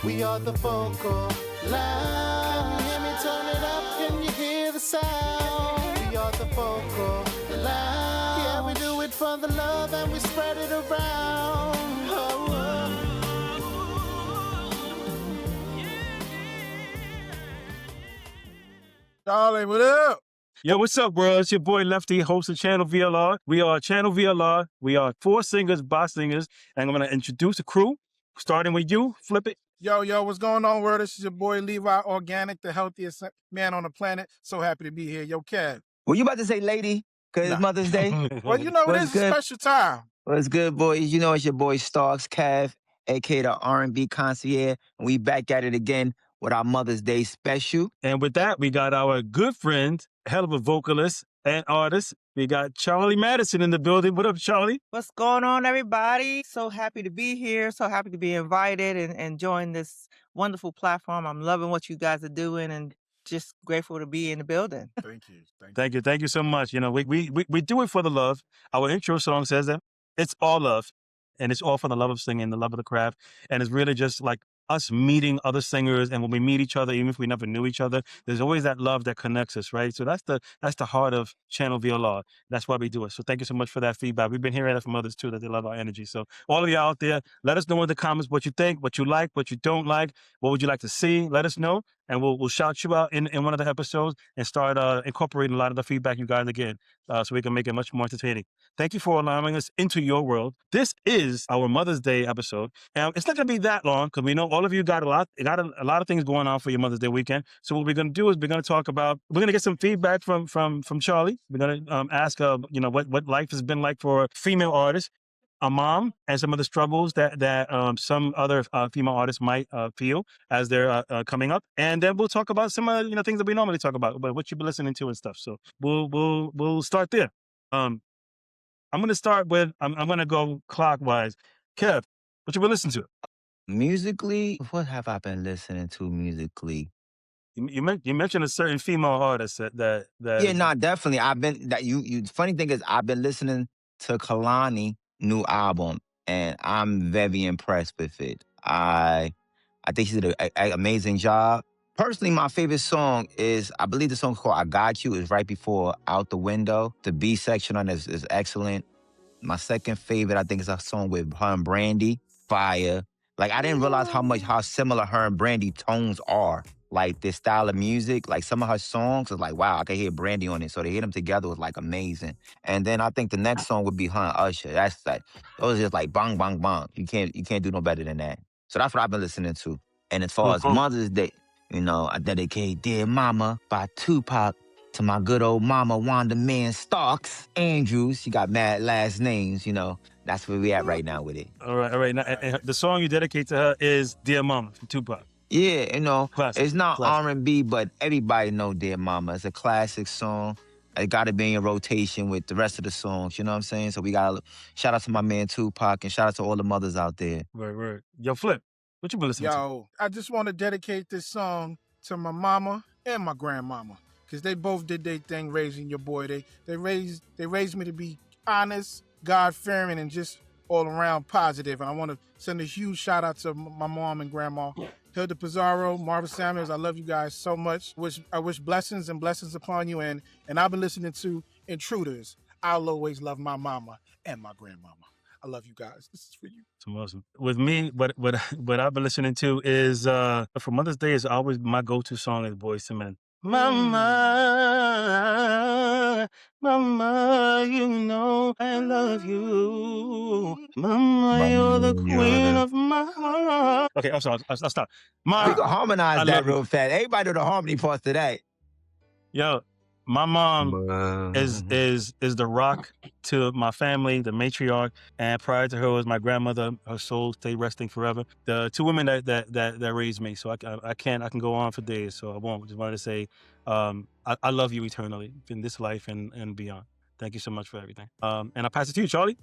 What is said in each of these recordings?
We are the vocal line. Hear me turn it up, can you hear the sound? We are the vocal line. Yeah, we do it for the love and we spread it around. Oh, Charli, what up? Yo, what's up, bro? It's your boy Lefty, host of Channel VLR. We are Channel VLR. We are 4 singers by singers. And I'm going to introduce the crew, starting with you. Flip it. Yo, what's going on, world? This is your boy Levi Organic, the healthiest man on the planet. So happy to be here. Yo, Kev. Well, you about to say lady, because it's Mother's Day? Well, you know, it is a special time. What's good, boys? You know it's your boy Starks, Kev, a.k.a. the R&B concierge. And we back at it again with our Mother's Day special. And with that, we got our good friend, hell of a vocalist and artist. We got Charli Madison in the building. What up, Charli? What's going on, everybody? So happy to be here. So happy to be invited and join this wonderful platform. I'm loving what you guys are doing and just grateful to be in the building. Thank you so much. You know, we do it for the love. Our intro song says that it's all love, and it's all for the love of singing, the love of the craft, and it's really just like us meeting other singers. And when we meet each other, even if we never knew each other, there's always that love that connects us, right? So that's the heart of Channel VLR. That's why we do it. So thank you so much for that feedback. We've been hearing that from others too, that they love our energy. So all of you out there, let us know in the comments what you think, what you like, what you don't like, what would you like to see. Let us know, and we'll shout you out in one of the episodes and start incorporating a lot of the feedback you guys get, so we can make it much more entertaining. Thank you for allowing us into your world. This is our Mother's Day episode, and it's not going to be that long because we know all of you got a lot of things going on for your Mother's Day weekend. So what we're going to do is we're going to get some feedback from Charli. We're going to ask what life has been like for female artists, a mom, and some of the struggles that some other female artists might feel as they're coming up. And then we'll talk about some things that we normally talk about what you've been listening to and stuff. So we'll start there. I'm going to start with, I'm going to go clockwise. Kev, what you been listening to? Musically, what have I been listening to musically? You mentioned a certain female artist that Yeah, no, definitely. Funny thing is, I've been listening to Kehlani new album, and I'm very impressed with it. I think she did an amazing job. Personally, my favorite song is, I believe the song called I Got You, is right before Out the Window. The B section on it is excellent. My second favorite, I think, is a song with her and Brandy, Fire. Like, I didn't realize how similar her and Brandy tones are. Like, this style of music, like some of her songs is like, wow, I can hear Brandy on it. So to hear them together was like amazing. And then I think the next song would be her and Usher. That's like, those just like bang, bang, bang. You can't do no better than that. So that's what I've been listening to. And as far as Mother's Day, I dedicate Dear Mama by Tupac to my good old mama, Wanda Man Starks Andrews. She got mad last names, That's where we at right now with it. All right. Now, and the song you dedicate to her is Dear Mama from Tupac. Yeah, classic, it's not classic. R&B, but everybody know Dear Mama. It's a classic song. It got to be in your rotation with the rest of the songs, you know what I'm saying? So we got to shout out to my man Tupac and shout out to all the mothers out there. Right. Yo, Flip, what you been listening to? Yo, I just want to dedicate this song to my mama and my grandmama, because they both did their thing raising your boy. They raised me to be honest, God-fearing, and just all around positive. And I want to send a huge shout out to my mom and grandma. Hilda Pizarro, Marva Samuels, I love you guys so much. I wish blessings and blessings upon you. And I've been listening to Intruders. I'll always love my mama and my grandmama. I love you guys. This is for you. It's awesome. With me, what I've been listening to is for Mother's Day is always my go-to song is Boyz II Men. Mama, I love you. Mama, you're the queen of my heart. Okay, I'm sorry. I'll stop. We can harmonize that real fast. Everybody know the harmony parts today. Yo, my mom is the rock to my family, the matriarch, and prior to her was my grandmother. Her soul stay resting forever. The two women that raised me. So I can go on for days. So I won't. Just wanted to say, I love you eternally in this life and beyond. Thank you so much for everything. And I pass it to you, Charli.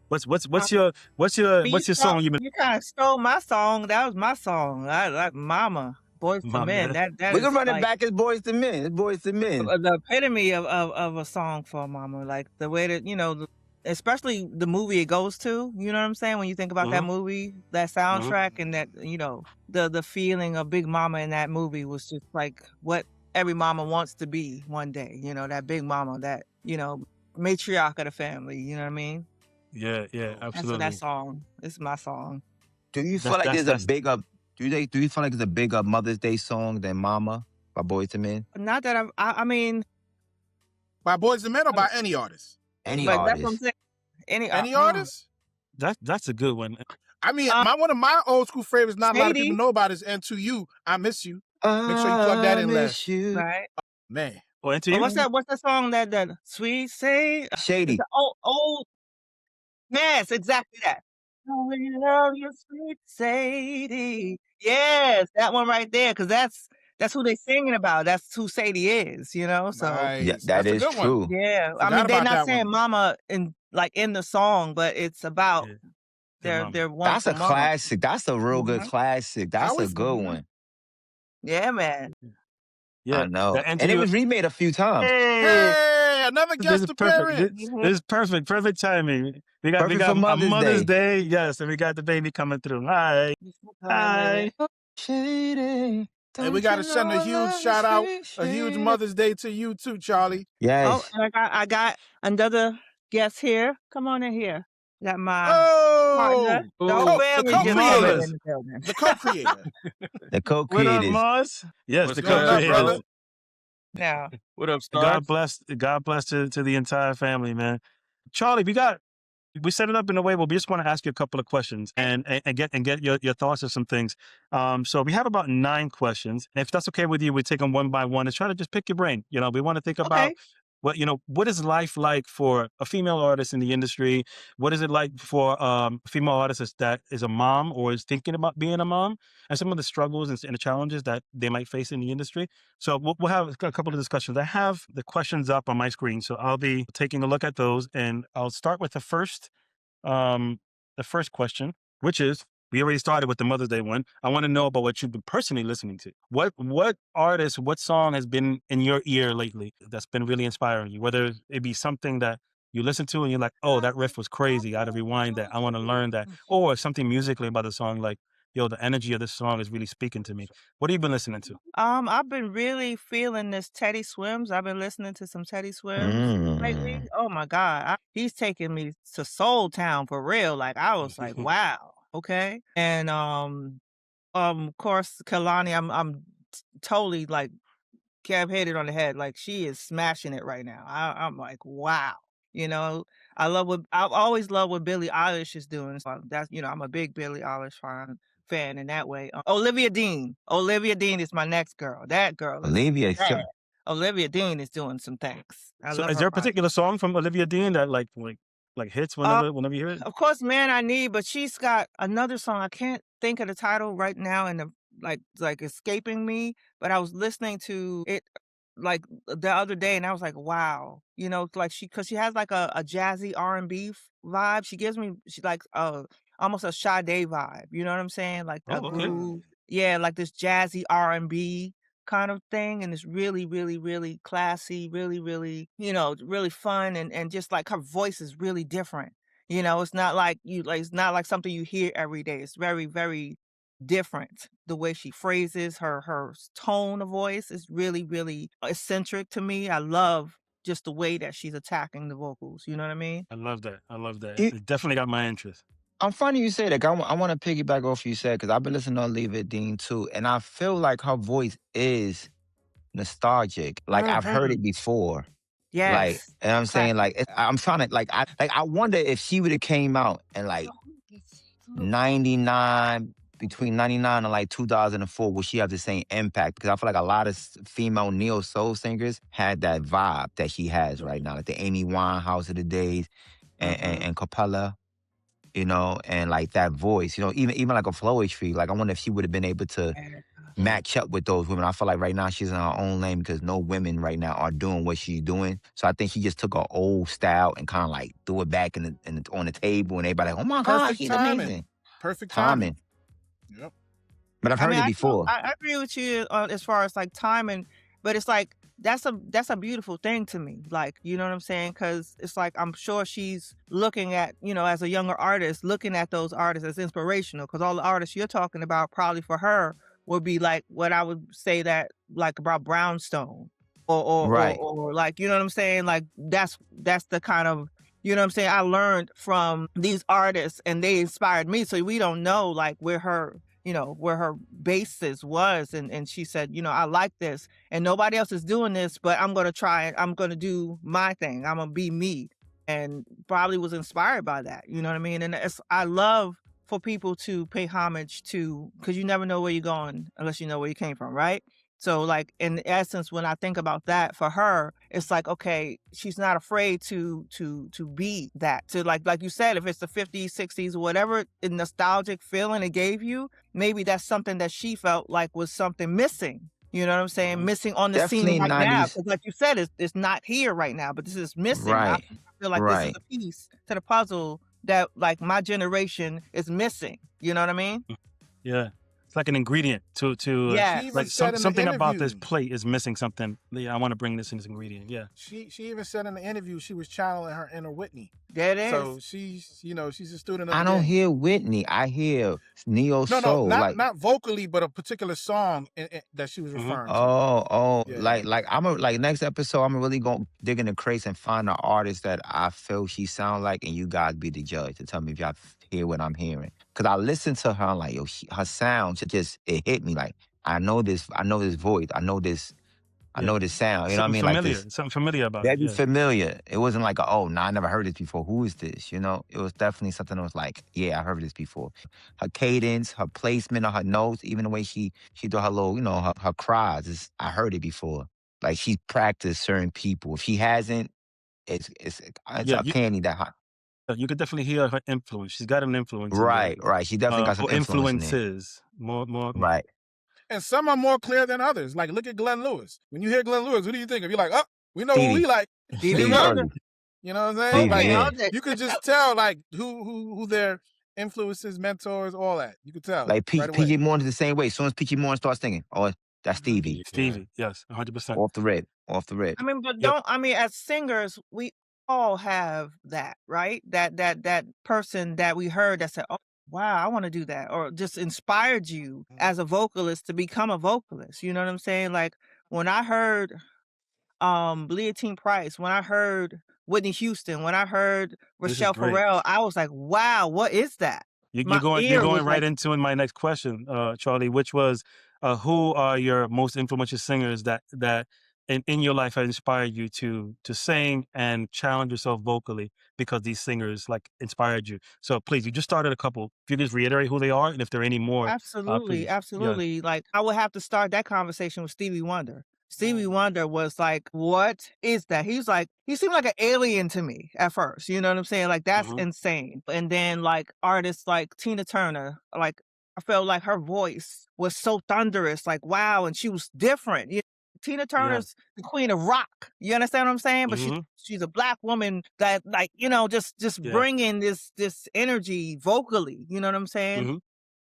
What's your song you been? You kind of stole my song. That was my song. I like Mama. Boyz II Men. That we can run it back as Boyz II Men. It's Boyz II Men. The epitome of a song for a mama. Like the way that, especially the movie it goes to, you know what I'm saying? When you think about that movie, that soundtrack and that, the feeling of Big Mama in that movie was just like what every mama wants to be one day, that big mama, that, matriarch of the family, you know what I mean? Yeah, That's what absolutely. that song, it's my song. Do you feel like there's a big up? Do you feel like it's a big up Mother's Day song than "Mama" by Boyz II Men? Not that I mean, by Boyz II Men or by any artist? Any like, artist. that's what I'm saying. Any artist? That's a good one. I mean, one of my old school favorites, not a lot of people Shady. know about, is "And to You, I Miss You." Make sure you plug that in last. Right. Man. Or "And to You." What's that song that Sweet Say? Shady. It's old. Yes, exactly that. Oh, we love you, sweet Sadie. Yes, that one right there, because that's who they singing about. That's who Sadie is, So Nice. Yeah, That's that a is good true. one. yeah, Forgot they're about not that saying one. mama in the song, but it's about Yeah. their That's a wonderful mama. classic. That's a real good classic. That's a good one. Yeah, man. Yeah, I know. And And it was remade a few times. Hey, another This guest is perfect. appearance. This is perfect timing. We got Perfect for a Mother's Mother's Day. Yes, and we got the baby coming through. Hi. Shady. And we got to send a huge shout out, a huge Mother's Day to you too, Charli. Yes. Oh, and I got another guest here. Come on in here. Got my partner, the family just co-creator. in the building. The co-creator. The What up, co-creators. Moss? Yes, What's the going on, co-creators. brother? Now, What up, Star? God bless to the entire family, man. Charli, we set it up in a way where we just want to ask you a couple of questions and get your thoughts on some things. So we have about 9 questions. And if that's okay with you, we take them one by one and try to just pick your brain. We want to think about what is life like for a female artist in the industry? What is it like for a female artist that is a mom or is thinking about being a mom, and some of the struggles and the challenges that they might face in the industry? So we'll have a couple of discussions. I have the questions up on my screen, so I'll be taking a look at those, and I'll start with the first question, which is, we already started with the Mother's Day one. I want to know about what you've been personally listening to. What artist, what song has been in your ear lately that's been really inspiring you? Whether it be something that you listen to and you're like, oh, that riff was crazy, I gotta rewind that, I want to learn that. Or something musically about the song, like, yo, the energy of this song is really speaking to me. What have you been listening to? I've been really feeling this Teddy Swims. I've been listening to some Teddy Swims lately. Oh my God, he's taking me to Soul Town for real. Like, I was like, wow, okay. And of course, Kehlani, I'm totally like hit it on the head. Like, she is smashing it right now. I'm like, wow. I've always loved what Billie Eilish is doing. So that's, I'm a big Billie Eilish fan in that way. Olivia Dean is my next girl. That girl is bad. Olivia Dean is doing some things. So is there a particular song from Olivia Dean that like hits whenever you hear it? Of course, Man I Need, but she's got another song. I can't think of the title right now, and like escaping me. But I was listening to it like the other day, and I was like, wow, like because she has like a jazzy R&B vibe. She like almost a Sade vibe. You know what I'm saying? Like a groove, yeah, like this jazzy R&B kind of thing, and it's really, really, really classy, really, really, really fun, and just like her voice is really different. It's not like it's not like something you hear every day. It's very, very different. The way she phrases her tone of voice is really, really eccentric to me. I love just the way that she's attacking the vocals. You know what I mean? I love that. It definitely got my interest. I'm funny you say that. I want to piggyback off you said, because I've been listening to Olivia Dean too, and I feel like her voice is nostalgic. Like I've heard it before. Yes. Like, and I'm saying, like, I'm trying to, I wonder if she would have came out in like 99, between 99 and like 2004, will she have the same impact? Because I feel like a lot of female neo soul singers had that vibe that she has right now, like the Amy Winehouse of the days, and Capella, and like that voice, even like a Floetry. Like, I wonder if she would have been able to match up with those women. I feel like right now she's in her own lane because no women right now are doing what she's doing. So I think she just took her old style and kind of like threw it back on the table, and everybody like, oh my God, she's amazing. Perfect timing. Yep. But I've heard it before. I agree with you as far as like timing. But it's like that's a beautiful thing to me. Like, you know what I'm saying? Because it's like I'm sure she's looking at, as a younger artist, looking at those artists as inspirational. Because all the artists you're talking about probably for her would be like what I would say that like about Brownstone Right. or like, you know what I'm saying? Like that's the kind of, you know what I'm saying, I learned from these artists and they inspired me. So we don't know like where her basis was. And she said, I like this and nobody else is doing this, but I'm going to try it. I'm going to do my thing. I'm going to be me. And probably was inspired by that. You know what I mean? And I love for people to pay homage to, because you never know where you're going unless you know where you came from, right? So like in essence, when I think about that for her, it's like, okay, she's not afraid to be that. To like you said, if it's the 50s, 60s, whatever nostalgic feeling it gave you, maybe that's something that she felt like was something missing. You know what I'm saying? Missing on the Definitely scene right now. 90s. Because like you said, it's not here right now, but this is missing. I Right. feel like this is Right. a piece to the puzzle that like my generation is missing. You know what I mean? Yeah. It's like an ingredient to Yeah. She even like said in the something about this interview- plate is missing something. Yeah, I want to bring this in as ingredient. Yeah. She even said in the interview she was channeling her inner Whitney. There it is. So she's she's a student of I the don't game. hear Whitney. I hear neo No, soul. not vocally, but a particular song that she was referring to. Oh, Yeah. like I'm like next episode, I'm really gonna dig in the crates and find an artist that I feel she sound like, and you guys be the judge to tell me if y'all hear what I'm hearing. Cause I listen to her, I'm like, yo, her sound it hit me. Like I know this voice, I know this sound. You know what I mean? Familiar. Like this, Something familiar about it. very Yeah. familiar. It wasn't like, I never heard this before. Who is this? It was definitely something that was like, yeah, I heard this before. Her cadence, her placement of her notes, even the way she do her little, her cries, I heard it before. Like she practiced certain people. If she hasn't, it's Yeah, uncanny that her. You could definitely hear her influence. She's got an influence. in Right. She definitely got some or influence in there. influences. More. Right. And some are more clear than others. Like look at Glenn Lewis. When you hear Glenn Lewis, who do you think of? You're like, we know who Stevie. we like. Stevie Stevie Wonder. Wonder. You know what I'm saying? Stevie, Like yeah. you could just tell like who their influences, mentors, all that. You could tell. Like right away. PG Morton's the same way. As soon as PG Morton starts singing, that's Stevie. Stevie, yes, 100%. Off the rip. I mean, but Yep. as singers, we all have that, right? That person that we heard that said, oh, wow, I want to do that. Or just inspired you as a vocalist to become a vocalist. You know what I'm saying? Like when I heard Leontine Price, when I heard Whitney Houston, when I heard This is Rochelle great. Farrell, I was like, wow, what is that? You're My going ear was right like- into my next question, Charlie, which was, who are your most influential singers that in your life have inspired you to sing and challenge yourself vocally because these singers like inspired you? So please, you just started a couple. If you just reiterate who they are and if there are any more. Absolutely, please. Yeah. absolutely. Like I would have to start that conversation with Stevie Wonder. Stevie Wonder was like, what is that? He seemed like an alien to me at first. You know what I'm saying? Like that's insane. And then like artists like Tina Turner, like I felt like her voice was so thunderous, like wow, and she was different. Tina Turner's the queen of rock. You understand what I'm saying? But she's a black woman that like, just bringing this energy vocally. You know what I'm saying?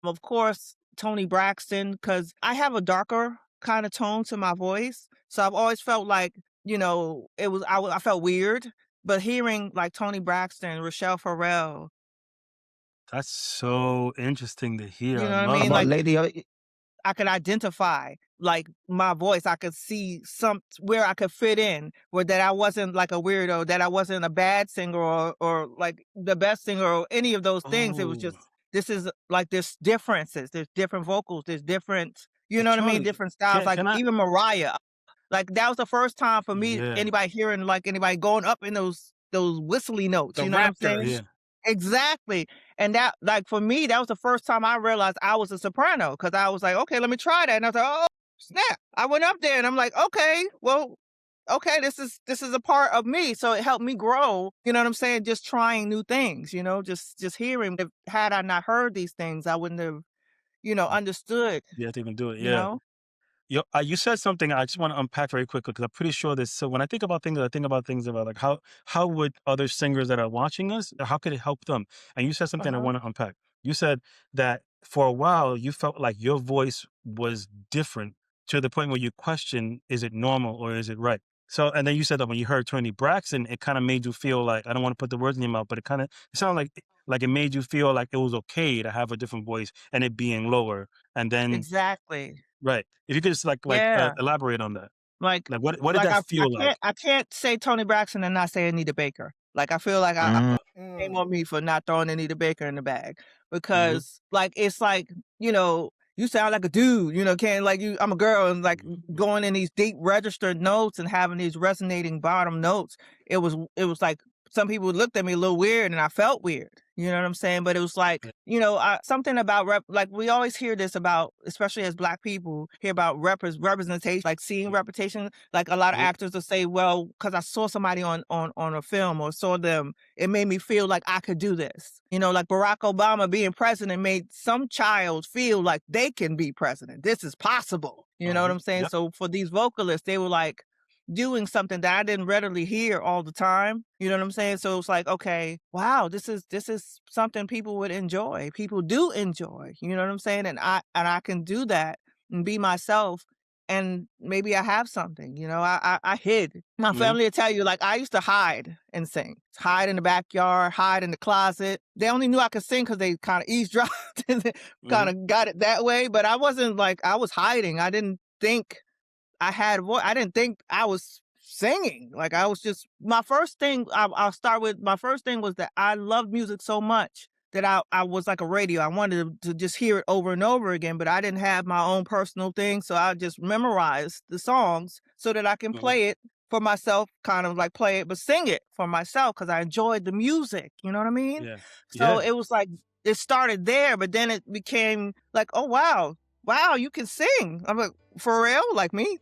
Of course, Toni Braxton, because I have a darker kind of tone to my voice. So I've always felt like, I felt weird. But hearing like Toni Braxton, Rochelle Farrell. That's so interesting to hear. You know I what I love mean? it. Like, I could identify like my voice. I could see where I could fit in, where that I wasn't like a weirdo, that I wasn't a bad singer or like the best singer or any of those things. It was just, this is like there's differences. There's different vocals. There's different, you know what I mean? Charlie, Different styles. Like even Mariah, like that was the first time for me, anybody hearing like anybody going up in those whistly notes. The you know what I'm raptors. saying? Yeah. Exactly. And that, like, for me, that was the first time I realized I was a soprano because I was like, okay, let me try that. And I was like, oh, snap. I went up there and I'm like, okay, well, okay, this is a part of me. So it helped me grow, you know what I'm saying? Just trying new things, just hearing. Had I not heard these things, I wouldn't have, understood. You have to even do it. You Yeah. know? You said something I just want to unpack very quickly because I'm pretty sure this. So when I think about things about like how would other singers that are watching us, how could it help them? And you said something I want to unpack. You said that for a while you felt like your voice was different to the point where you question, is it normal or is it right? So, and then you said that when you heard Toni Braxton, it kind of made you feel like, I don't want to put the words in your mouth, but it sounded like it made you feel like it was okay to have a different voice and it being lower. And then, Exactly. right. If you could just Yeah. elaborate on that. Like What did that feel like? I can't say Toni Braxton and not say Anita Baker. Like, I feel like I Mm, shame on me for not throwing Anita Baker in the bag Mm-hmm. because, like, it's like, you know, you sound like a dude, you know, can't like you. I'm a girl and like going in these deep registered notes and having these resonating bottom notes. It was like some people looked at me a little weird and I felt weird. You know what I'm saying? But it was like, you know, something about like we always hear this about, especially as Black people, hear about representation, like seeing representation. Like a lot of Yep. actors will say, well, because I saw somebody on a film or saw them, it made me feel like I could do this. You know, like Barack Obama being president made some child feel like they can be president. This is possible. You know what I'm saying? Yep. So for these vocalists, they were like doing something that I didn't readily hear all the time. You know what I'm saying? So it's like, okay, wow, this is something people would enjoy. People do enjoy. You know what I'm saying? And I can do that and be myself. And maybe I have something, you know, I hid. My family will tell you, like, I used to hide and sing, hide in the backyard, hide in the closet. They only knew I could sing because they kind of eavesdropped and kind of got it that way. But I wasn't like, I was hiding. I didn't think I had voice. I didn't think I was singing. Like I was just my first thing. I'll start with my first thing was that I loved music so much that I was like a radio. I wanted to just hear it over and over again, but I didn't have my own personal thing, so I just memorized the songs so that I can play it for myself, kind of like play it, but sing it for myself because I enjoyed the music. You know what I mean? Yeah. So Yeah. it was like it started there, but then it became like, oh wow, you can sing. I'm like, for real? Like me?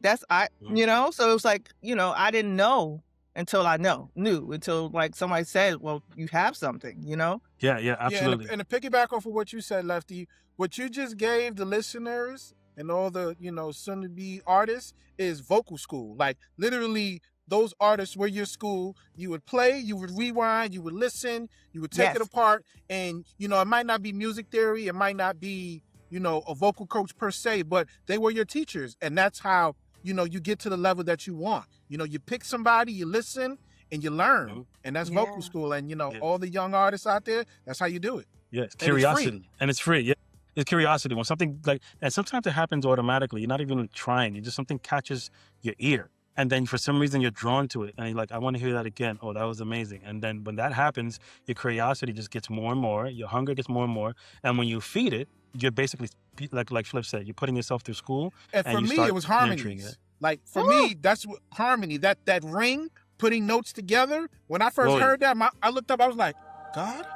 You know? So it was like, you know, I didn't know until I knew until like somebody said, well, you have something, you know? Yeah, absolutely. Yeah, and to piggyback off of what you said, Lefty, what you just gave the listeners and all the, you know, soon-to-be artists is vocal school. Like, literally, those artists were your school. You would play, you would rewind, you would listen, you would take it apart, and, you know, it might not be music theory, it might not be, you know, a vocal coach per se, but they were your teachers. And that's how, you know, you get to the level that you want. You know, you pick somebody, you listen, and you learn. And that's vocal school. And, you know, all the young artists out there, that's how you do it. Yeah, it's curiosity. And it's free. Yeah. It's curiosity. When something like, and sometimes it happens automatically. You're not even trying. You just, something catches your ear. And then for some reason you're drawn to it. And you're like, I want to hear that again. Oh, that was amazing. And then when that happens, your curiosity just gets more and more. Your hunger gets more and more. And when you feed it, you're basically, like Flip said, you're putting yourself through school. And for me, it was harmonies. Like, for me, that's what harmony, that ring, putting notes together. When I first heard that, I looked up, I was like, God,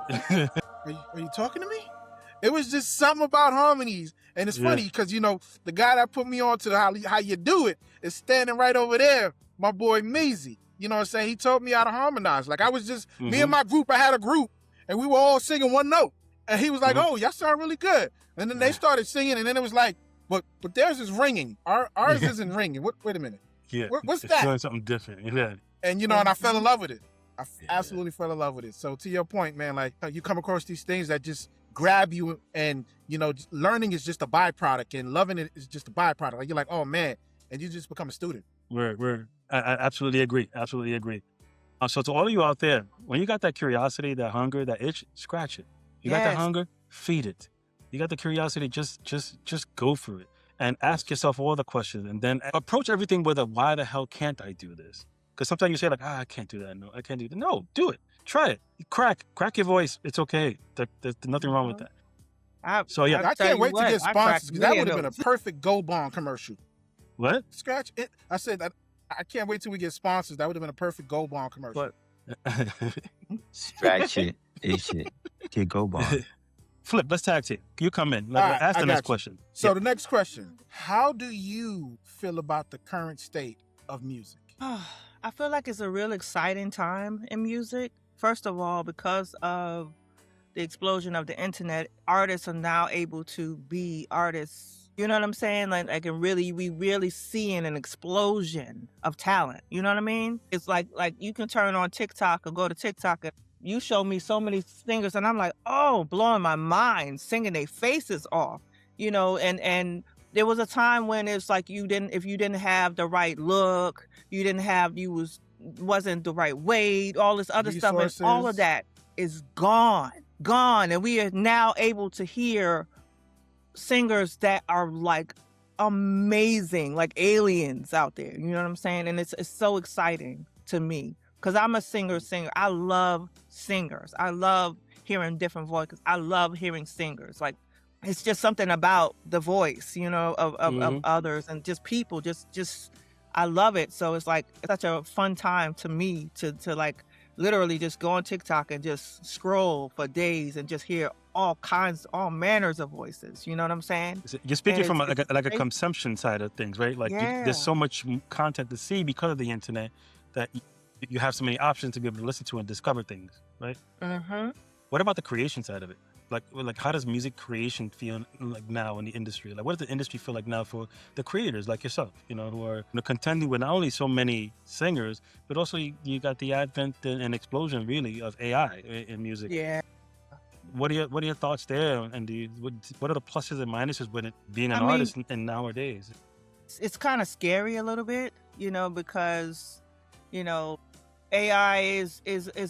are you talking to me? It was just something about harmonies. And it's funny because, you know, the guy that put me on to how you do it is standing right over there, my boy Measy. You know what I'm saying? He taught me how to harmonize. Like, I was just, me and my group, I had a group, and we were all singing one note. And he was like, oh, y'all sound really good. And then they started singing, and then it was like, but theirs is ringing. Ours isn't ringing. Wait a minute. Yeah. What's it's that? doing something different. Yeah. And, you know, and I fell in love with it. I absolutely fell in love with it. So to your point, man, like you come across these things that just grab you, and, you know, learning is just a byproduct, and loving it is just a byproduct. Like, you're like, oh, man. And you just become a student. I absolutely agree. Absolutely agree. So to all of you out there, when you got that curiosity, that hunger, that itch, scratch it. You got that hunger, feed it. You got the curiosity, just go for it. And ask yourself all the questions. And then approach everything with a, why the hell can't I do this? Because sometimes you say like, I can't do that. No, I can't do that. No, do it. Try it. Crack your voice. It's okay. There's nothing wrong with that. I can't wait to get sponsors, because that would have been a perfect Go Bond commercial. What? Scratch it. I said that I can't wait till we get sponsors. That would have been a perfect Go Bond commercial. Scratch it. Itch it. Get Go Bond. Flip, let's tag team. You come in. Ask the next question. So the next question, how do you feel about the current state of music? I feel like it's a real exciting time in music. First of all, because of the explosion of the internet, artists are now able to be artists. You know what I'm saying? Like we really seeing an explosion of talent. You know what I mean? It's like you can turn on TikTok or go to TikTok and you show me so many singers and I'm like, oh, blowing my mind, singing their faces off, you know, and there was a time when it's like if you didn't have the right look, wasn't the right weight, all this other stuff, and all of Resources. that is gone. And we are now able to hear singers that are like amazing, like aliens out there. You know what I'm saying? And it's so exciting to me because I'm a singer. I love singers. I love hearing different voices. I love hearing singers. Like, it's just something about the voice, you know, of others and just people. Just I love it. So it's like such a fun time to me to like literally just go on TikTok and just scroll for days and just hear all manners of voices. You know what I'm saying? You're speaking And from it's a great. consumption side of things, right? Like Yeah. there's so much content to see because of the internet that you have so many options to be able to listen to and discover things, right? Mm-hmm. What about the creation side of it? Like how does music creation feel like now in the industry? Like what does the industry feel like now for the creators like yourself, you know, who are contending with not only so many singers, but also you got the advent and explosion really of AI in music. Yeah. What are your thoughts there? And what are the pluses and minuses with it being an I mean, artist in nowadays? it's kind of scary a little bit, you know, because, you know, AI is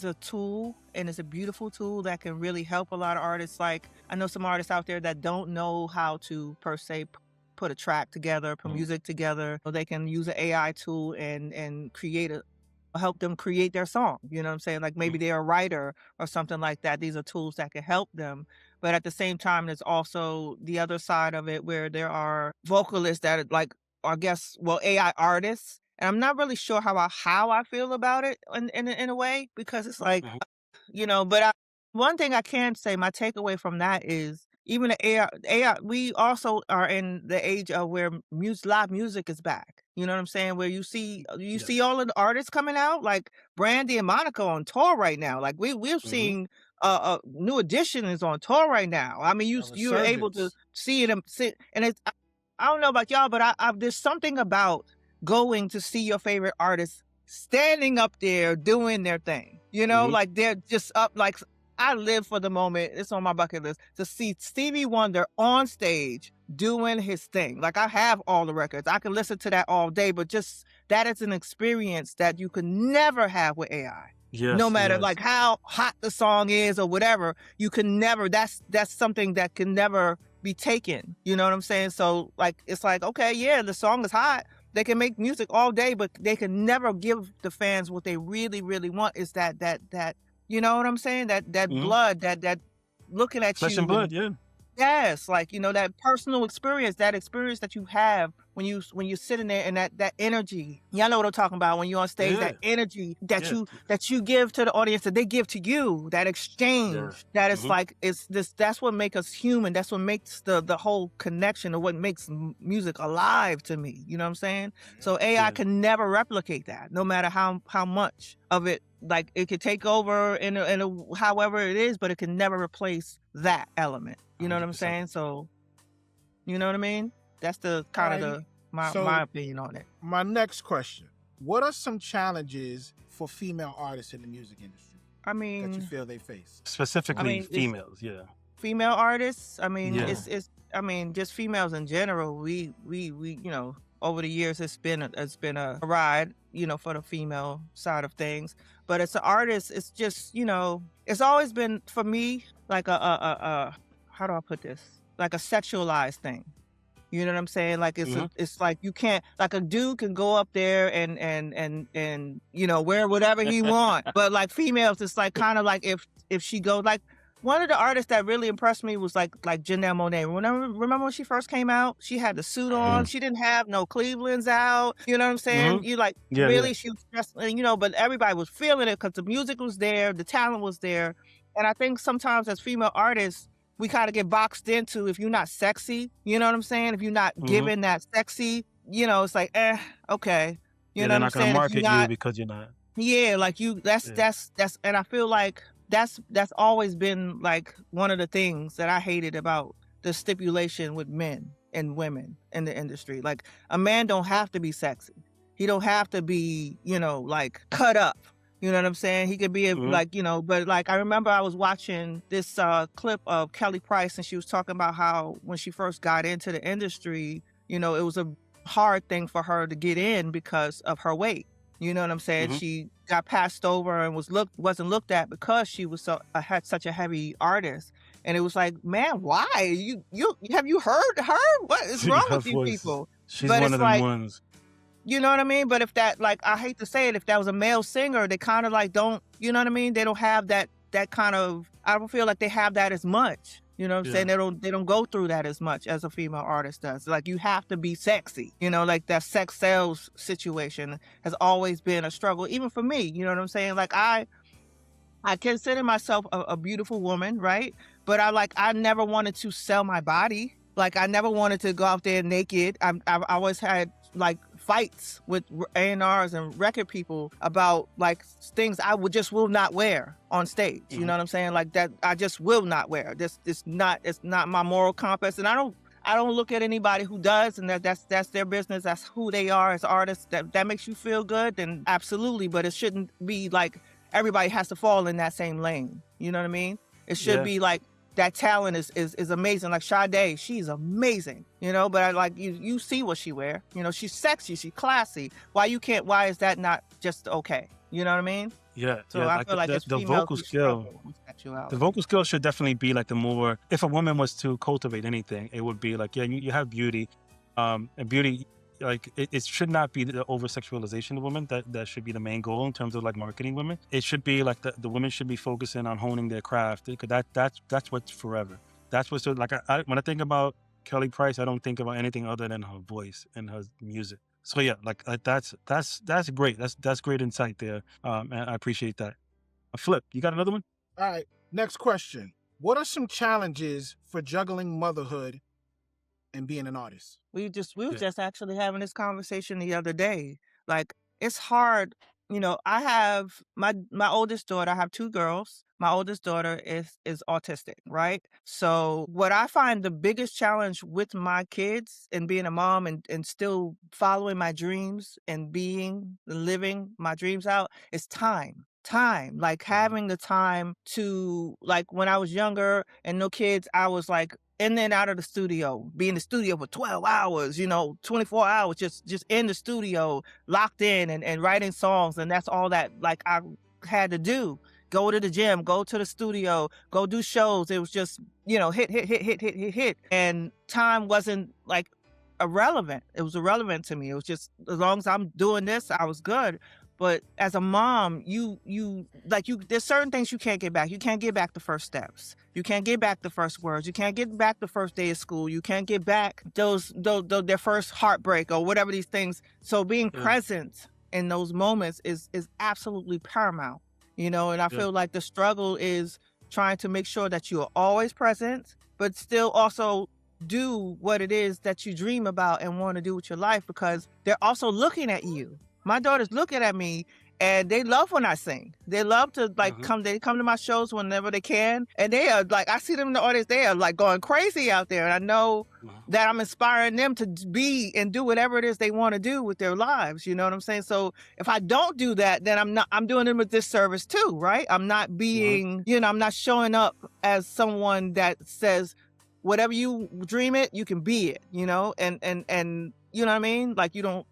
a tool, and it's a beautiful tool that can really help a lot of artists. Like, I know some artists out there that don't know how to per se put a track together, put music together. So they can use an AI tool and help them create their song. You know what I'm saying? Like maybe they're a writer or something like that. These are tools that can help them. But at the same time, there's also the other side of it where there are vocalists that are like, I guess, well, AI artists. And I'm not really sure how I feel about it in a way, because it's like, you know, but one thing I can say, my takeaway from that is even the AI, we also are in the age of where live music is back. You know what I'm saying? Where you see all of the artists coming out, like Brandy and Monica on tour right now. Like we're seeing New Edition is on tour right now. I mean, you're able to see it and it's, I don't know about y'all, but there's something about going to see your favorite artist standing up there doing their thing. You know, like they're just up. Like, I live for the moment. It's on my bucket list to see Stevie Wonder on stage doing his thing. Like, I have all the records. I can listen to that all day, but just that is an experience that you can never have with AI. Yes, no matter like how hot the song is or whatever, you can never, that's something that can never be taken. You know what I'm saying? So like, it's like, okay, yeah, the song is hot. They can make music all day, but they can never give the fans what they really, really want is that, you know what I'm saying? That blood, that looking at flesh you. and blood, yeah. Yes, like, you know, that personal experience, that experience that you have when you're sitting there, and that energy. Y'all know what I'm talking about when you're on stage, that energy that you give to the audience, that they give to you, that exchange, that is like, that's what makes us human. That's what makes the whole connection, or what makes music alive to me. You know what I'm saying? So AI can never replicate that, no matter how much of it, like, it could take over in a however it is, but it can never replace that element. You know what I'm saying? So, you know what I mean? That's the kind of my opinion on it. My next question: what are some challenges for female artists in the music industry? I mean, that you feel they face specifically, females, female artists. I mean, it's I mean, just females in general. We you know, over the years it's been a ride, you know, for the female side of things. But as an artist, it's just, you know, it's always been for me like a how do I put this? Like a sexualized thing. You know what I'm saying? Like it's like you can't, like, a dude can go up there and you know, wear whatever he want. But like females, it's like kind of like if she goes, like, one of the artists that really impressed me was like Janelle Monáe. Remember when she first came out? She had the suit on. She didn't have no Cleveland's out. You know what I'm saying? You like, really, she was dressed, you know, but everybody was feeling it because the music was there, the talent was there. And I think sometimes as female artists, we kind of get boxed into, if you're not sexy, you know what I'm saying? If you're not giving that sexy, you know, it's like, okay. You know what I'm saying? They're not going to market you because you're not. Yeah, like that's, and I feel like that's always been like one of the things that I hated about the stipulation with men and women in the industry. Like, a man don't have to be sexy. He don't have to be, you know, like, cut up. You know what I'm saying? He could be like, you know, but like, I remember I was watching this clip of Kelly Price, and she was talking about how when she first got into the industry, you know, it was a hard thing for her to get in because of her weight. You know what I'm saying? Mhm. She got passed over and wasn't looked at because she was had such a heavy artist. And it was like, man, why? You have you heard her? What is wrong Her with you voice, people? she's But one it's of them like, ones. you know what I mean? But if that, like, I hate to say it, if that was a male singer, they kind of like don't, you know what I mean? They don't have that kind of, I don't feel like they have that as much. You know what I'm saying? They don't go through that as much as a female artist does. Like, you have to be sexy, you know, like that sex sales situation has always been a struggle, even for me, you know what I'm saying? Like, I consider myself a beautiful woman, right? But I never wanted to sell my body. Like, I never wanted to go out there naked. I've always had like fights with A&Rs and record people about like things I will not wear on stage. You know what I'm saying? Like, that I just will not wear. It's not my moral compass. And I don't look at anybody who does, and that's their business. That's who they are as artists. That makes you feel good, then absolutely. But it shouldn't be like everybody has to fall in that same lane. You know what I mean? It should be like that talent is amazing. Like Sade, she's amazing, you know, but I like you see what she wear. You know, she's sexy, she's classy. Why is that not just okay? You know what I mean? Yeah. So yeah. I Like feel like the it's vocal skill. The vocal skill should definitely be like the more, if a woman was to cultivate anything, it would be like, yeah, you have beauty. And beauty, like it should not be the over sexualization of women. That should be the main goal in terms of like marketing women. It should be like the women should be focusing on honing their craft, because that's what's forever. That's what's so, like when I think about Kelly Price, I don't think about anything other than her voice and her music. So yeah, like that's great. That's great insight there. And I appreciate that. Flip, you got another one? All right, next question. What are some challenges for juggling motherhood and being an artist? We were just actually having this conversation the other day. Like, it's hard. You know, I have my oldest daughter. I have 2 girls. My oldest daughter is autistic, right? So what I find the biggest challenge with my kids and being a mom and still following my dreams and living my dreams out is time. Like having the time to, like, when I was younger and no kids, I was like in and out of the studio, be in the studio for 12 hours, you know, 24 hours, just in the studio, locked in and writing songs. And that's all that like I had to do. Go to the gym, go to the studio, go do shows. It was just, you know, hit. And time wasn't like irrelevant. It was irrelevant to me. It was just, as long as I'm doing this, I was good. But as a mom, there's certain things you can't get back. You can't get back the first steps. You can't get back the first words. You can't get back the first day of school. You can't get back their first heartbreak or whatever these things. So being present in those moments is absolutely paramount, you know, and I feel like the struggle is trying to make sure that you are always present, but still also do what it is that you dream about and want to do with your life, because they're also looking at you. My daughters looking at me and they love when I sing. They love to like come to my shows whenever they can. And they are like, I see them in the audience, they are like going crazy out there. And I know that I'm inspiring them to be and do whatever it is they want to do with their lives. You know what I'm saying? So if I don't do that, then I'm doing them a disservice too, right? I'm not being, you know, I'm not showing up as someone that says, whatever you dream it, you can be it, you know? And you know what I mean? Like, you don't,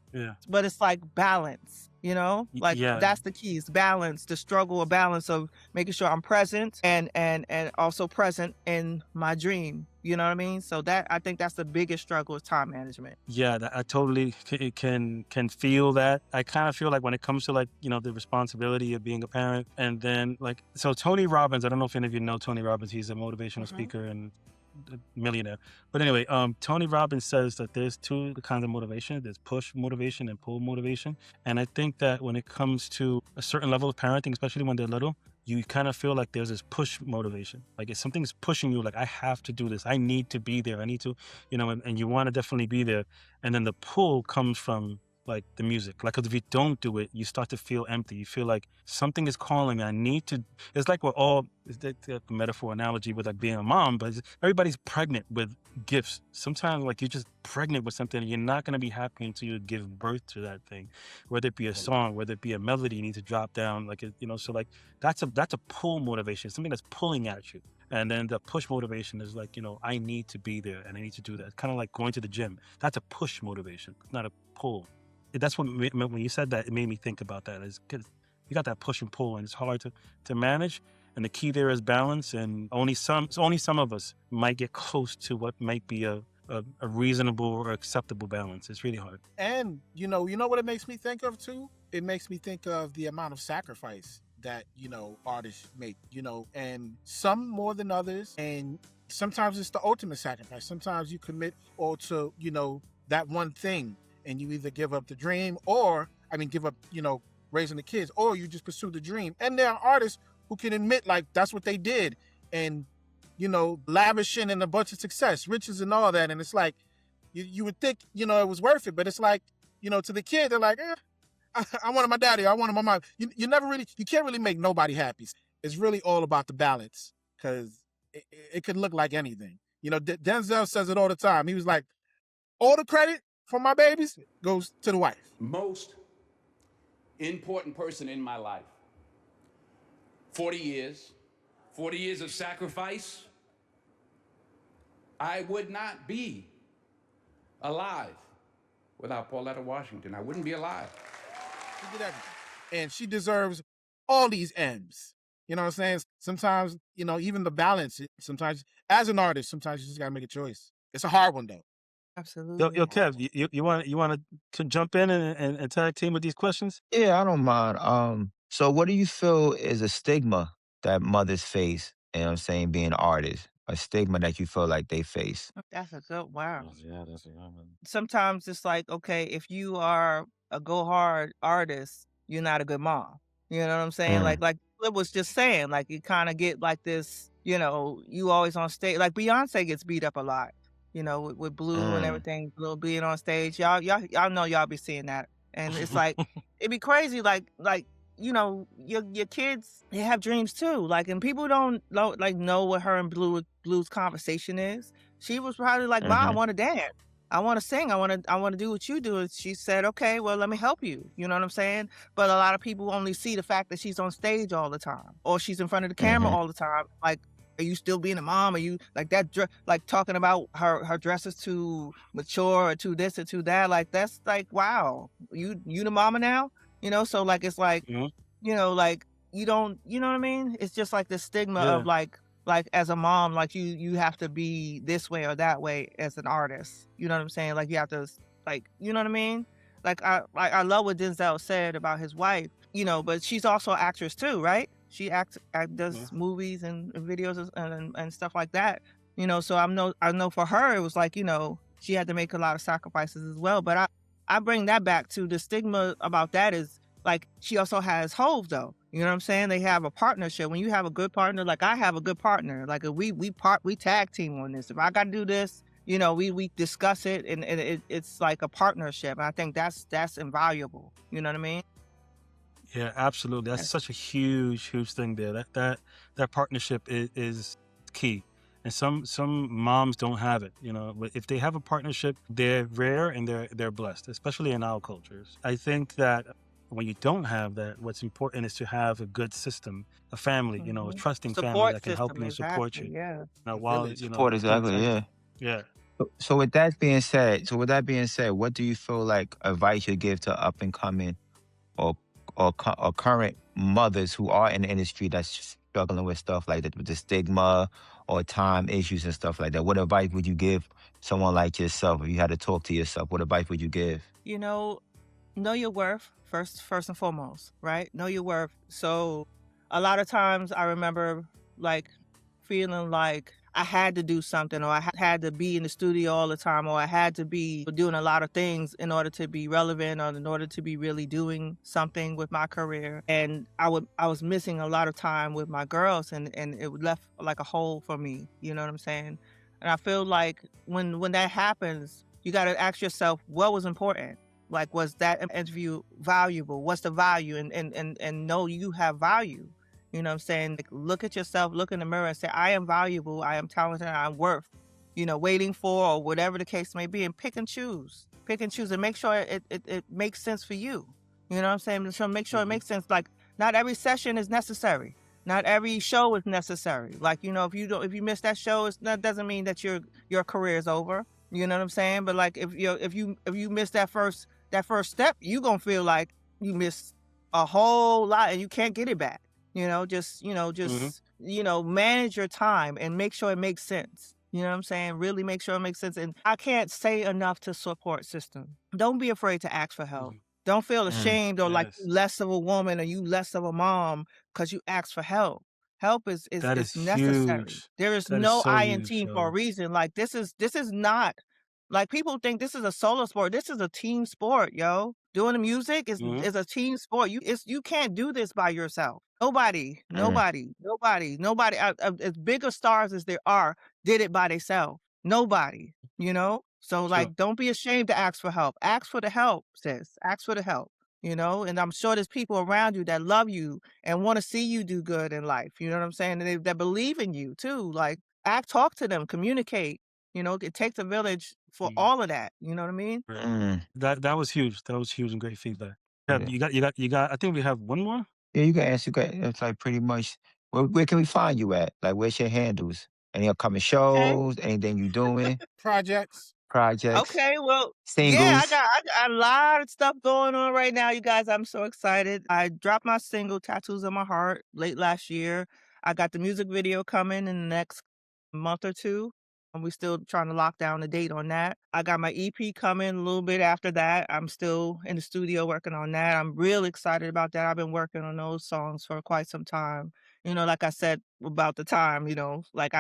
but it's like balance, you know? Like that's the key, is balance, the struggle of balance of making sure I'm present and also present in my dream. You know what I mean? So that, I think that's the biggest struggle, is time management. Yeah, I totally can feel that. I kind of feel like when it comes to like, you know, the responsibility of being a parent, and then like, so Tony Robbins, I don't know if any of you know Tony Robbins, he's a motivational speaker and a millionaire. But anyway, Tony Robbins says that there's 2 kinds of motivation. There's push motivation and pull motivation. And I think that when it comes to a certain level of parenting, especially when they're little, you kind of feel like there's this push motivation. Like if something's pushing you, like I have to do this, I need to be there, I need to, you know, and you want to definitely be there. And then the pull comes from like the music. Like, cause if you don't do it, you start to feel empty. You feel like something is calling me. I need to, it's like we're all, it's the metaphor analogy with like being a mom, but everybody's pregnant with gifts. Sometimes like you're just pregnant with something and you're not going to be happy until you give birth to that thing, whether it be a song, whether it be a melody you need to drop down, like, you know, so like that's a pull motivation, something that's pulling at you. And then the push motivation is like, I need to be there and I need to do that. Kind of like going to the gym. That's a push motivation, not a pull. That's what when you said that, it made me think about that. Is because you got that push and pull, and it's hard to manage. And the key there is balance. And only some of us might get close to what might be a reasonable or acceptable balance. It's really hard. And you know what it makes me think of too? It makes me think of the amount of sacrifice that, artists make, and some more than others. And sometimes it's the ultimate sacrifice. Sometimes you commit all to, that one thing, and you either give up the dream give up, raising the kids, or you just pursue the dream. And there are artists who can admit like that's what they did, and lavishing and a bunch of success, riches and all that. And it's like, you would think, it was worth it, but it's like, to the kid, they're like, I wanted my daddy, I wanted my mom. You can't really make nobody happy. It's really all about the balance, because it could look like anything. Denzel says it all the time. He was like, all the credit for my babies goes to the wife. Most important person in my life. 40 years of sacrifice. I would not be alive without Pauletta Washington. I wouldn't be alive. She did everything. And she deserves all these M's. You know what I'm saying? Sometimes, even the balance, sometimes as an artist, sometimes you just gotta make a choice. It's a hard one though. Absolutely. Yo, Kev, you want to jump in and tag team with these questions? Yeah, I don't mind. So what do you feel is a stigma that mothers face, being artists? A stigma that you feel like they face? That's a good, wow. Yeah, that's a good one. Sometimes it's like, okay, if you are a go hard artist, you're not a good mom. You know what I'm saying? Mm. Like Flip was just saying, like you kind of get like this, you always on stage. Like Beyonce gets beat up a lot, with Blue and everything, Blue being on stage. Y'all know y'all be seeing that. And it's like, it'd be crazy, like, your kids, they have dreams too. Like, and people don't know what her and Blue's conversation is. She was probably like, "Mom, I want to dance. I want to sing. I want to do what you do." And she said, "Okay, well, let me help you." You know what I'm saying? But a lot of people only see the fact that she's on stage all the time, or she's in front of the camera all the time. Like, are you still being a mom? Are you like that? Like talking about her dress is too mature or too this or too that. Like, that's like, wow, you the mama now? So like, it's like, like you don't, you know what I mean? It's just like the stigma of like as a mom, like you have to be this way or that way as an artist. You know what I'm saying? Like you have to, like, you know what I mean? Like I love what Denzel said about his wife, but she's also an actress too, right? She does movies and videos and stuff like that. So I know for her it was like, she had to make a lot of sacrifices as well. But I bring that back to the stigma about that is like she also has Hove though. You know what I'm saying? They have a partnership. When you have a good partner, like I have a good partner, like we tag team on this. If I got to do this, we discuss it and it's like a partnership. And I think that's invaluable. You know what I mean? Yeah, absolutely. That's such a huge thing there. That partnership is key. And some moms don't have it. If they have a partnership, they're rare and they're blessed, especially in our cultures. I think that when you don't have that, what's important is to have a good system, a family, a trusting family that can help you and support you. Yeah. Now, while Support, exactly. Yeah. Yeah. So with that being said, what do you feel like advice you give to up and coming or current mothers who are in the industry that's struggling with stuff like that, with the stigma or time issues and stuff like that? What advice would you give someone like yourself if you had to talk to yourself? What advice would you give? Know your worth first and foremost, right? Know your worth. So a lot of times I remember like feeling like I had to do something, or I had to be in the studio all the time, or I had to be doing a lot of things in order to be relevant, or in order to be really doing something with my career. And I was missing a lot of time with my girls, and it left like a hole for me. You know what I'm saying? And I feel like when that happens, you got to ask yourself, what was important? Like, was that interview valuable? What's the value? And know you have value. You know what I'm saying? Like, look at yourself, look in the mirror and say, I am valuable, I am talented, I'm worth, waiting for, or whatever the case may be, and pick and choose and make sure it makes sense for you. You know what I'm saying? So make sure it makes sense. Like, not every session is necessary. Not every show is necessary. Like, if you miss that show, that doesn't mean that your career is over. You know what I'm saying? But like, if you miss that first step, you gonna feel like you missed a whole lot and you can't get it back. Just manage your time and make sure it makes sense. You know what I'm saying? Really make sure it makes sense. And I can't say enough to support system. Don't be afraid to ask for help. Don't feel ashamed or like you less of a woman or you less of a mom because you ask for help. Help is That is necessary. huge. There is That is no so I in huge, team for a yo. reason. Like this is not like people think this is a solo sport. This is a team sport, yo. Doing the music is a team sport. You can't do this by yourself. Nobody. As big of stars as there are, did it by themselves. Nobody. So Sure. like, don't be ashamed to ask for help. Ask for the help, sis. Ask for the help. And I'm sure there's people around you that love you and want to see you do good in life. You know what I'm saying? And that believe in you too. Like, talk to them, communicate. It takes a village for all of that. You know what I mean? That was huge. That was huge and great feedback. Yeah, Yeah. you got. I think we have one more. Yeah, you can ask. It's like pretty much. Where can we find you at? Like, where's your handles? Any upcoming Okay. shows? Anything you doing? Projects. Projects? Okay, well, yeah, I Singles? got a lot of stuff going on right now, you guys. I'm so excited. I dropped my single "Tattoos on My Heart" late last year. I got the music video coming in the next month or two, and we're still trying to lock down the date on that. I got my EP coming a little bit after that. I'm still in the studio working on that. I'm real excited about that. I've been working on those songs for quite some time. Like I said about the time, like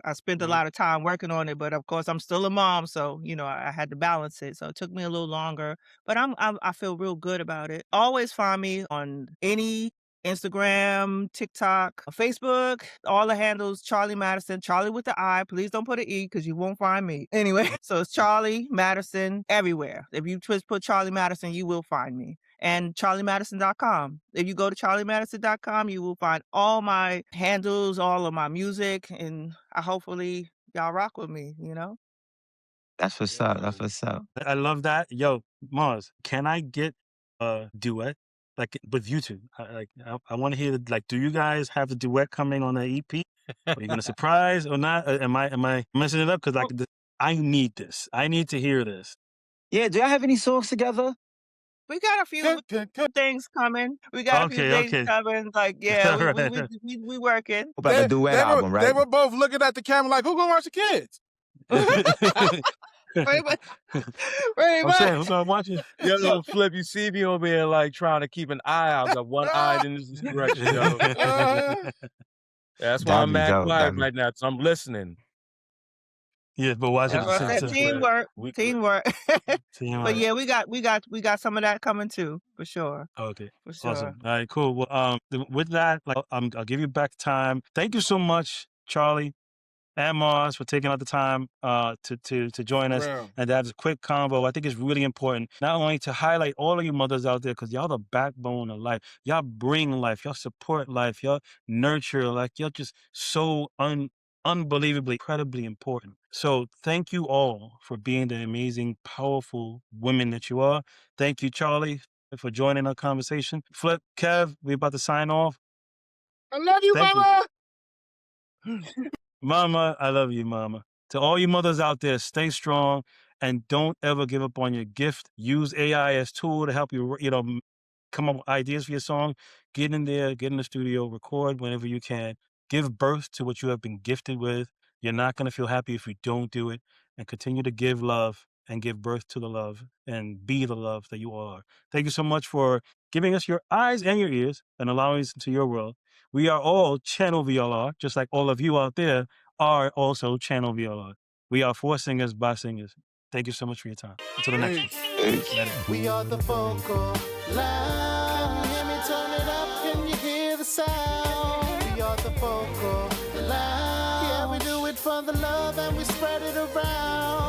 I spent a lot of time working on it, but of course I'm still a mom, so I had to balance it. So it took me a little longer, but I feel real good about it. Always find me on any Instagram, TikTok, Facebook, all the handles, Charli Madison, Charli with the I. Please don't put an E because you won't find me. Anyway, so it's Charli Madison everywhere. If you just put Charli Madison, you will find me. And charlimadison.com. If you go to charlimadison.com, you will find all my handles, all of my music, and hopefully y'all rock with me, That's what's up. That's what's up. I love that. Yo, Mars, can I get a duet like with you two? I want to hear like, do you guys have the duet coming on the EP? Are you gonna surprise or not? Am I messing it up? Because I need this. I need to hear this. Yeah, do y'all have any songs together? We got a few things coming. We got a few things coming. Like, yeah, we working. About the duet album, right? They were both looking at the camera like, who gonna watch the kids? Pretty much. I'm saying, who's gonna watch it? Yo, Flip, you see me over here like trying to keep an eye out. Got one eye in this direction, yo. That's why I'm mad quiet right now. So I'm listening. Yeah, but watch it. Teamwork. But yeah, we got some of that coming too, for sure. Okay, for sure. Awesome. All right, cool. Well, with that, I'll give you back time. Thank you so much, Charli and Mars, for taking out the time to join us and to have this quick convo. I think it's really important not only to highlight all of you mothers out there, because y'all the backbone of life. Y'all bring life. Y'all support life. Y'all nurture. Like, y'all just so unbelievably, incredibly important. So thank you all for being the amazing, powerful women that you are. Thank you, Charli, for joining our conversation. Flip, Kev, we're about to sign off. I love you, Mama. Mama, I love you, Mama. To all you mothers out there, stay strong and don't ever give up on your gift. Use AI as tool to help you, come up with ideas for your song. Get in there, get in the studio, record whenever you can. Give birth to what you have been gifted with. You're not going to feel happy if you don't do it. And continue to give love and give birth to the love and be the love that you are. Thank you so much for giving us your eyes and your ears and allowing us into your world. We are all Channel VLR, just like all of you out there are also Channel VLR. We are for singers by singers. Thank you so much for your time. Until the next one. We are the vocal line. Hear me turn it up, can you hear the sound? We are the vocal line. Yeah, we do it for the love and we spread it around.